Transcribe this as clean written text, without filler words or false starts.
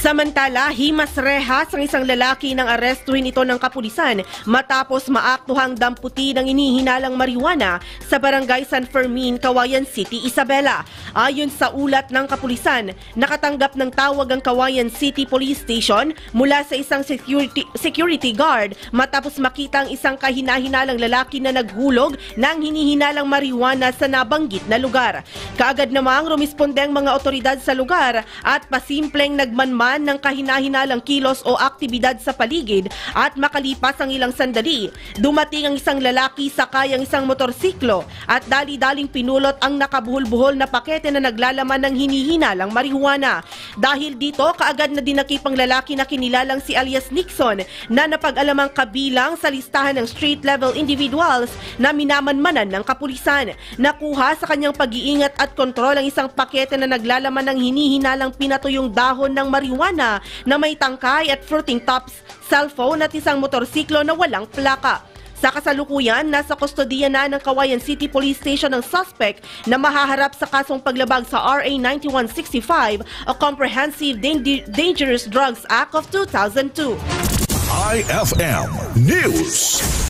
Samantala, himas rehas ang isang lalaki ng arestuhin ito ng kapulisan matapos maaktuhang damputi ng inihinalang marijuana sa barangay San Fermin, Cauayan City, Isabela. Ayon sa ulat ng kapulisan, nakatanggap ng tawag ang Cauayan City Police Station mula sa isang security guard matapos makita ang isang kahinahinalang lalaki na naghulog ng hinihinalang marijuana sa nabanggit na lugar. Kaagad namang rumisponde ang mga otoridad sa lugar at pasimpleng nagmanman ng kahinahinalang kilos o aktibidad sa paligid at makalipas ang ilang sandali, dumating ang isang lalaki sakay ang isang motorsiklo at dali-daling pinulot ang nakabuhol-buhol na pakete na naglalaman ng hinihinalang marijuana. Dahil dito, kaagad na dinakip ang lalaki na kinilalang si alias Nixon na napag-alamang kabilang sa listahan ng street-level individuals na minamanmanan ng kapulisan. Nakuha sa kanyang pag-iingat at kontrol ang isang pakete na naglalaman ng hinihinalang pinatuyong dahon ng marijuana na may tangkay at fruiting tops, cellphone at isang motorsiklo na walang plaka. Sa kasalukuyan, nasa kustodiya na ng Cauayan City Police Station ang suspect na mahaharap sa kasong paglabag sa RA 9165 o Comprehensive Dangerous Drugs Act of 2002. IFM News.